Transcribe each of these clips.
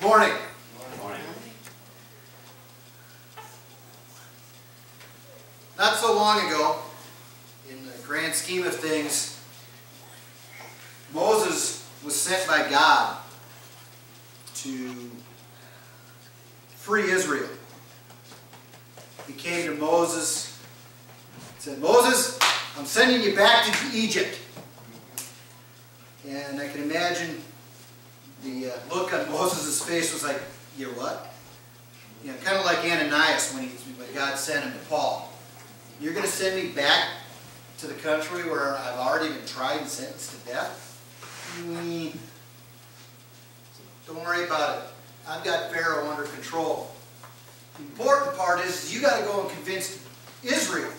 Good morning. Good morning. Not so long ago, in the grand scheme of things, Moses was sent by God to free Israel. He came to Moses and said, "Moses, I'm sending you back to Egypt." And I can imagine the look on Moses' face was like, "You're what?" You know, kind of like Ananias when God sent him to Paul. "You're going to send me back to the country where I've already been tried and sentenced to death? Don't worry about it. I've got Pharaoh under control. The important part is you got to go and convince Israel.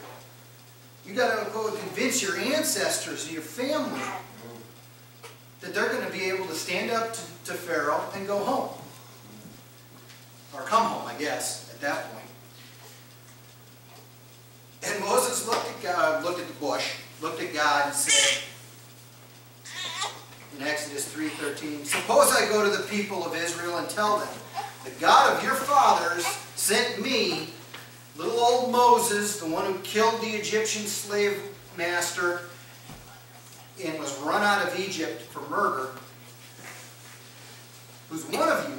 You got to go and convince your ancestors and your family that they're going to be able to stand up to Pharaoh and go home. Or come home, I guess, at that point." And Moses looked at God, looked at the bush, looked at God and said, in Exodus 3:13, "Suppose I go to the people of Israel and tell them, the God of your fathers sent me, little old Moses, the one who killed the Egyptian slave master and was run out of Egypt for murder, who's one of you,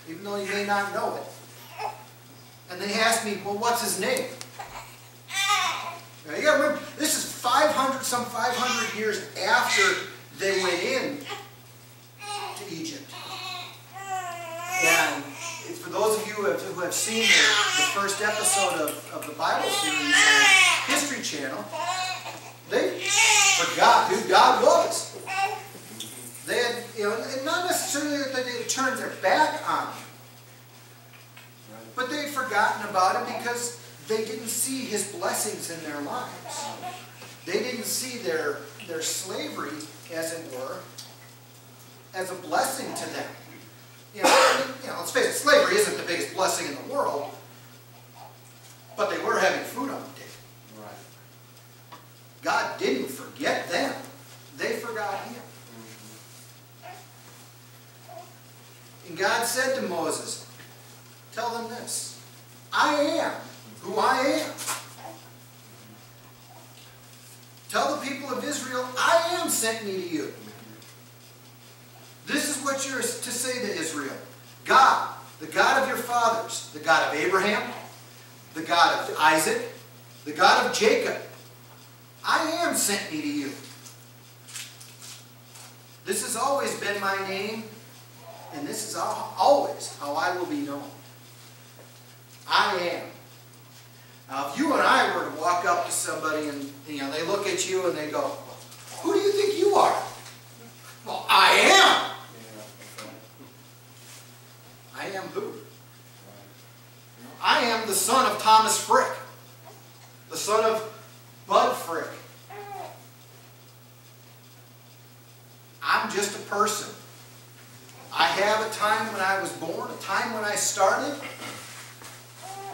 even though you may not know it." And they asked me, "Well, what's his name?" Now you got to remember, this is 500 years after they went in to Egypt. And for those of you who have seen the first episode of the Bible series on History Channel, they forgot who God was. They had, not necessarily that they had turned their back on him, but they had forgotten about him because they didn't see his blessings in their lives. They didn't see their slavery, as it were, as a blessing to them. Let's face it, slavery isn't the biggest blessing in the world, but they were having food on the table. Right. God didn't forget them. They forgot him. And God said to Moses, "Tell them this, I am who I am. Tell the people of Israel, I am sent me to you. This is what you're to say to Israel. God, the God of your fathers, the God of Abraham, the God of Isaac, the God of Jacob, I am sent me to you. This has always been my name, and this is always how I will be known. I am." Now, if you and I were to walk up to somebody and they look at you and they go, "Who do you think you are?" "Well, I am." I am who? I am the son of Thomas Frick, the son of Bud Frick. I'm just a person. I have a time when I was born, a time when I started,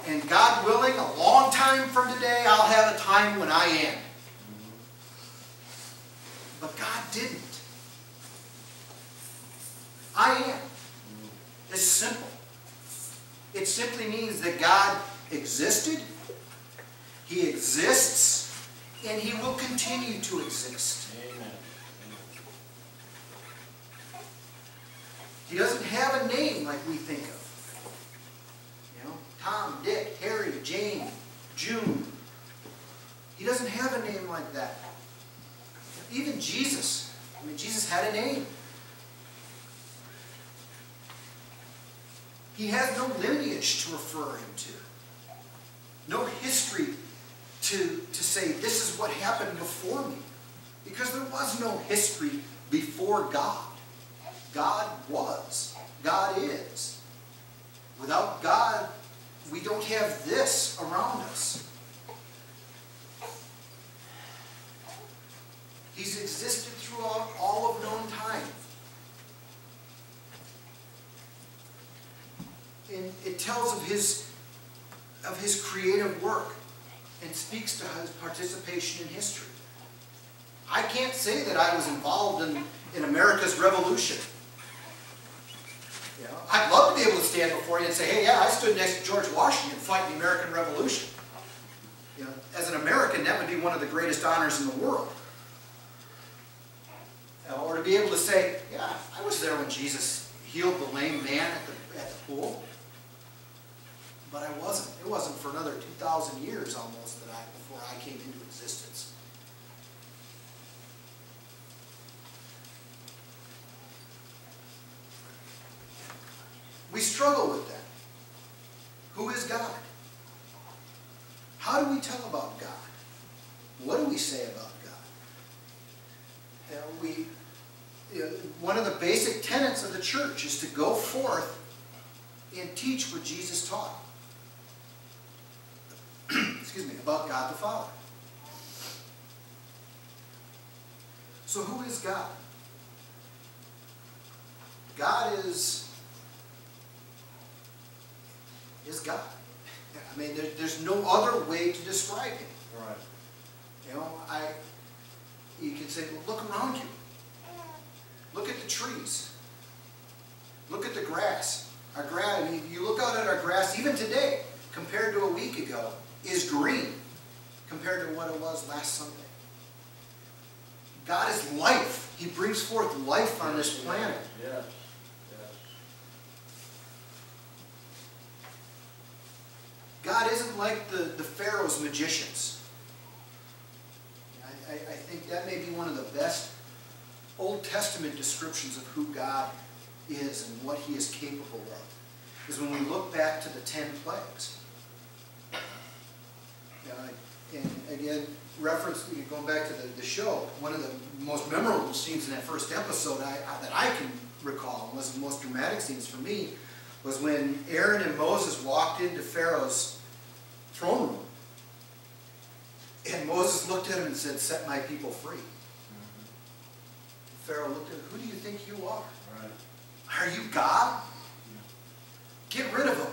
and God willing, a long time from today, I'll have a time when I am. But God didn't. I am. It's simple. It simply means that God existed, He exists, and He will continue to exist. Amen. He doesn't have a name like we think of. Tom, Dick, Harry, Jane, June. He doesn't have a name like that. Even Jesus. Jesus had a name. He has no lineage to refer him to. No history to say, this is what happened before me. Because there was no history before God. God was. God is. Without God, we don't have this around us. He's existed throughout all of known time. And it tells of his creative work and speaks to his participation in history. I can't say that I was involved in America's Revolution. You know, I'd love to be able to stand before you and say, hey, yeah, I stood next to George Washington fighting the American Revolution. You know, as an American, that would be one of the greatest honors in the world. Or to be able to say, yeah, I was there when Jesus healed the lame man at the pool. But I wasn't. It wasn't for another 2,000 years almost before I came into existence. We struggle with that. Who is God? How do we tell about God? What do we say about God? One of the basic tenets of the church is to go forth and teach what Jesus taught. Excuse me, about God the Father. So who is God? God is God. I mean, there's no other way to describe him. Right. You know, you can say, well, look around you. Look at the trees. Look at the grass. Our grass, I mean, you look out at our grass, even today, compared to a week ago, is green compared to what it was last Sunday. God is life. He brings forth life on this planet. Yes. God isn't like the Pharaoh's magicians. I think that may be one of the best Old Testament descriptions of who God is and what he is capable of. Is when we look back to the 10 plagues. And again, going back to the show, one of the most memorable scenes in that first episode that I can recall, and was the most dramatic scenes for me, was when Aaron and Moses walked into Pharaoh's throne room. And Moses looked at him and said, set my people free. Pharaoh looked at him, who do you think you are? Right. Are you God? Get rid of him.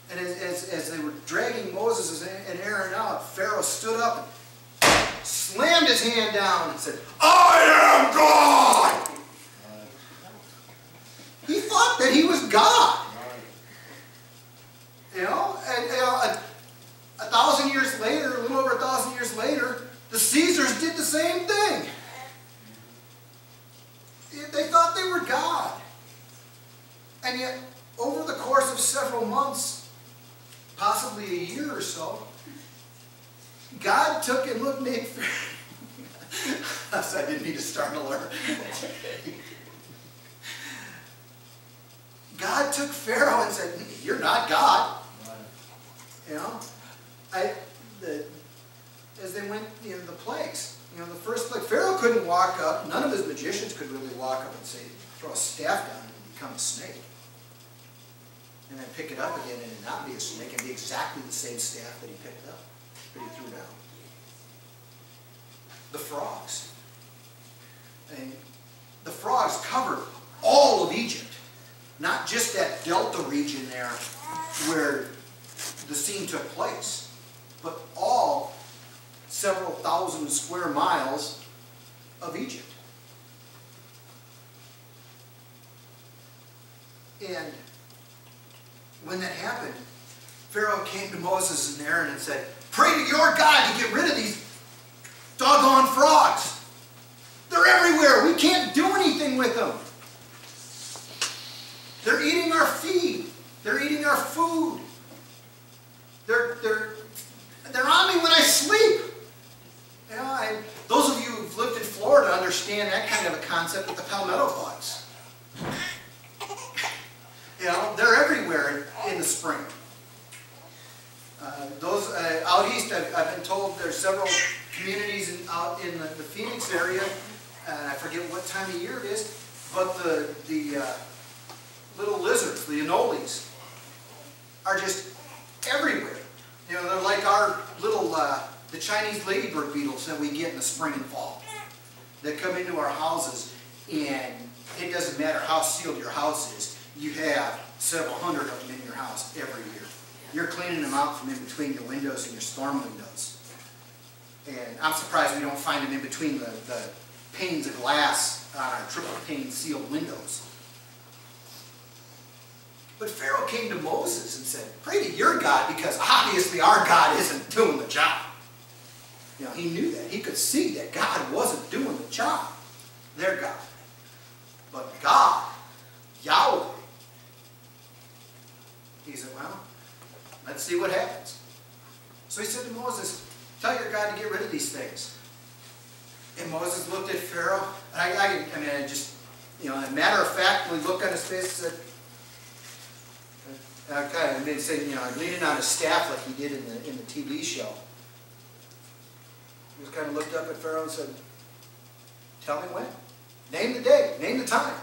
And as they were dragging Moses and Aaron out, Pharaoh stood up and slammed his hand down and said, I am God! Right. He thought that he was God. Right. You know, and 1,000 years later, a little over 1,000 years later, the Caesars did the same thing. They thought they were God. And yet, over the course of several months, possibly a year or so, God took and looked at I didn't mean to startle her. God took Pharaoh and said, you're not God. You know? As they went, the plagues, the first plague, Pharaoh couldn't walk up, none of his magicians could really walk up and say, throw a staff down and become a snake. And then pick it up again and it not be a snake and be exactly the same staff that he picked up, that he threw down. The frogs. And the frogs covered all of Egypt, not just that delta region there where the scene took place, but all several thousand square miles of Egypt. And when that happened, Pharaoh came to Moses and Aaron and said, pray to your God to get rid of these doggone frogs. They're everywhere. We can't do anything with them. They're eating our feed. They're eating our food. They're on me when I sleep. Those of you who've lived in Florida understand that kind of a concept with the palmetto bugs. They're everywhere in the spring. Out east, I've been told there's several communities out in the Phoenix area, and I forget what time of year it is, but the little lizards, the anoles, are just everywhere. They're like our little, the Chinese ladybird beetles that we get in the spring and fall. That come into our houses, and it doesn't matter how sealed your house is, you have several hundred of them in your house every year. You're cleaning them out from in between your windows and your storm windows. And I'm surprised we don't find them in between the panes of glass on our triple pane sealed windows. But Pharaoh came to Moses and said, pray to your God, because obviously our God isn't doing the job. You know, he knew that. He could see that God wasn't doing the job. Their God. But God, Yahweh, he said, well, let's see what happens. So he said to Moses, tell your God to get rid of these things. And Moses looked at Pharaoh, and I mean, just, you know, a matter of fact, when he looked on his face and said, okay, and then said, you know, leaning on his staff like he did in the TV show. He just kind of looked up at Pharaoh and said, tell me when. Name the day. Name the time.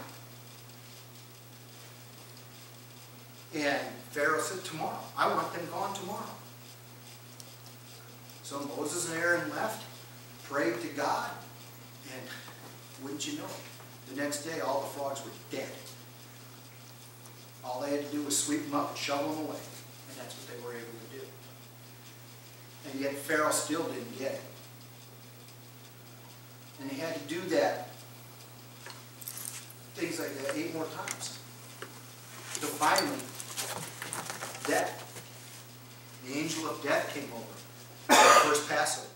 And Pharaoh said, tomorrow. I want them gone tomorrow. So Moses and Aaron left, prayed to God, and wouldn't you know it, the next day all the frogs were dead. All they had to do was sweep them up and shovel them away. And that's what they were able to do. And yet Pharaoh still didn't get it. And he had to do that, things like that, 8 more times. So finally, death. The angel of death came over. The first Passover.